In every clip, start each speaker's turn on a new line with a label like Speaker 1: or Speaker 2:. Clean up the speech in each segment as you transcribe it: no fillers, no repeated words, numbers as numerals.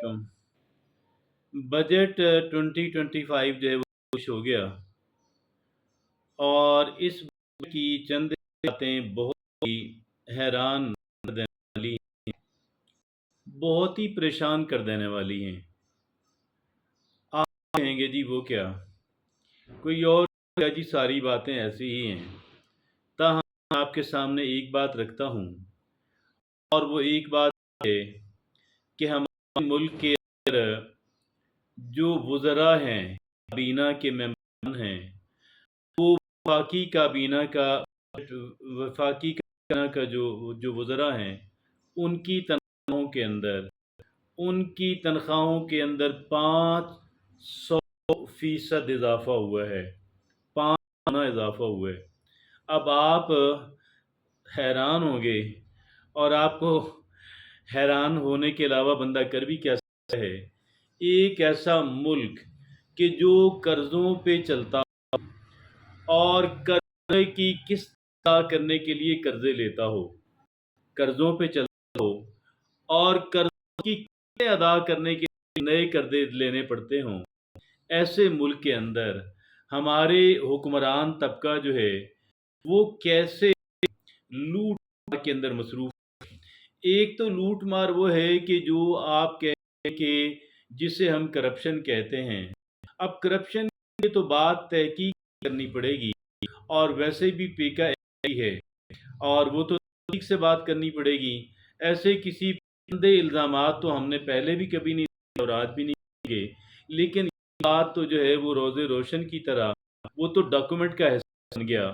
Speaker 1: वरकम। Budget 2025 जो है वो पेश हो गया और इस बजट की चंद बातें बहुत ही हैरान कर देने वाली हैं, बहुत ही परेशान कर देने वाली हैं। आप कहेंगे जी वो क्या, कोई और क्या जी, सारी बातें ऐसी ही हैं। ताहम आपके सामने एक बात रखता हूँ और वो एक बात है कि हमारे मुल्क के अंदर जो वज़रा हैं, काबीना के मेंबरान हैं, वो वफाकी काबीना का जो वज़रा हैं, उनकी तनख्वाहों के अंदर 500% इजाफा हुआ है, 5 गुना इजाफा हुआ है। अब आप हैरान होंगे और आपको हैरान होने के अलावा बंदा कर भी क्या सकता है। एक ऐसा मुल्क कि जो कर्जों पे चलता और कर्जे की किस्त अदा करने के लिए कर्जे लेता हो, कर्जों पे चलता हो और कर्जों की किस्तें अदा करने के लिए नए कर्जे लेने पड़ते हों, ऐसे मुल्क के अंदर हमारे हुक्मरान तबका जो है वो कैसे लूट के अंदर मसरूफ। एक तो लूट मार वो है कि जो आप कहते हैं कि जिसे हम करप्शन कहते हैं। अब करप्शन की तो बात तहकीक करनी पड़ेगी और वैसे भी पीका ही है और वो तो तहकीक से बात करनी पड़ेगी। ऐसे किसी गंदे इल्ज़ामात तो हमने पहले भी कभी नहीं दिए और आज भी नहीं देंगे, लेकिन ये बात तो जो है वो रोज़े रोशन की तरह वो तो डॉक्यूमेंट का हिस्सा बन गया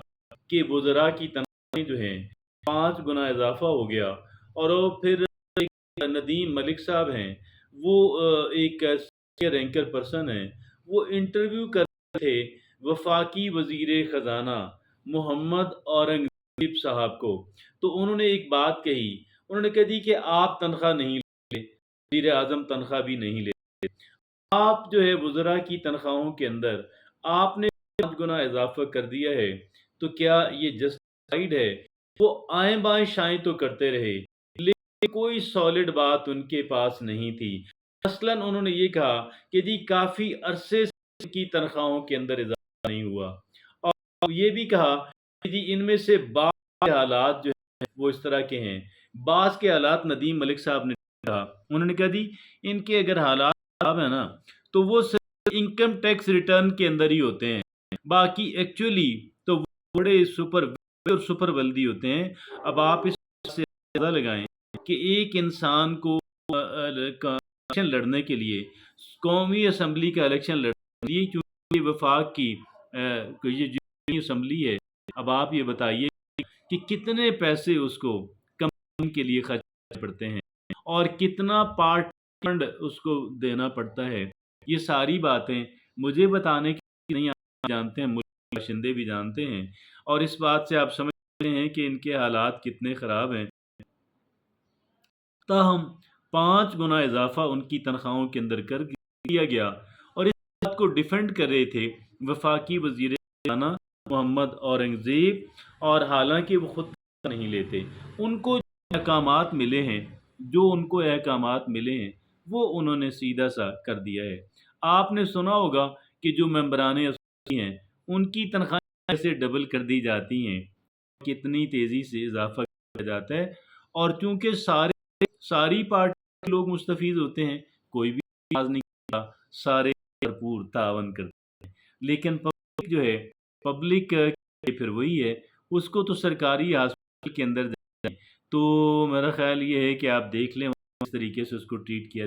Speaker 1: कि वज़रा की तनख्वाहें जो हैं 5 गुना इजाफा हो गया। और वो फिर नदीम मलिक साहब हैं, वो एक रैंकर पर्सन हैं, वो इंटरव्यू कर रहे थे वफाकी वज़ीर ख़जाना मोहम्मद औरंगज़ेब साहब को। तो उन्होंने एक बात कही, उन्होंने कह दी कि आप तनख्वाह नहीं लेते, वज़ीर आज़म तनख्वाह भी नहीं लेते, आप जो है वज़रा की तनख्वाहों के अंदर आपने 5 गुना इजाफा कर दिया है, तो क्या ये जस्टिफाइड है। वो आए बाएं शाएं तो करते रहे लेकिन कोई सॉलिड बात उनके पास नहीं थी। मसलन उन्होंने ये कहा कि जी काफ़ी अरसे से की तनख्वाहों के अंदर इजाफा नहीं हुआ और ये भी कहा कि जी इनमें से बाज़ के हालात जो हैं वो इस तरह के हैं। बाज़ के हालात नदीम मलिक साहब ने कहा, उन्होंने कहा जी इनके अगर हालात खराब है ना तो वो सिर्फ इनकम टैक्स रिटर्न के अंदर ही होते हैं, बाकी एक्चुअली तो वो बड़े सुपर वेल्दी होते हैं। अब आप इस से अंदाजा लगाएं कि एक इंसान को इलेक्शन लड़ने के लिए, कौमी असम्बली का इलेक्शन लड़ने के लिए, क्योंकि वफाक की ये जो असम्बली है, अब आप ये बताइए कि कितने पैसे उसको कम के लिए खर्च पड़ते हैं और कितना पार्ट फंड उसको देना पड़ता है। ये सारी बातें मुझे बताने की नहीं, आप जानते हैं, मुल्क के बाशिंदे भी जानते हैं और इस बात से आप समझते हैं कि इनके हालात कितने ख़राब हैं। ताहम 5 गुना इजाफा उनकी तनख्वाहों के अंदर कर दिया गया और इस बात को डिफेंड कर रहे थे वफाकी वज़ीर ख़ज़ाना मोहम्मद औरंगज़ेब, और हालांकि वो खुद नहीं लेते, उनको जो उनको अहकामात मिले हैं वो उन्होंने सीधा सा कर दिया है। आपने सुना होगा कि जो मेंबरान असम्बली हैं उनकी तनख्वाहें ऐसे डबल कर दी जाती हैं, कितनी तेज़ी से इजाफा किया जाता है। और चूंकि सारी पार्टी के लोग मुस्तफीज होते हैं, कोई भी आवाज नहीं करता, सारे भरपूर तावन करते हैं, लेकिन पब्लिक जो है, पब्लिक फिर वही है, उसको तो सरकारी हॉस्पिटल के अंदर जाए तो मेरा ख्याल ये है कि आप देख लें इस तरीके से उसको ट्रीट किया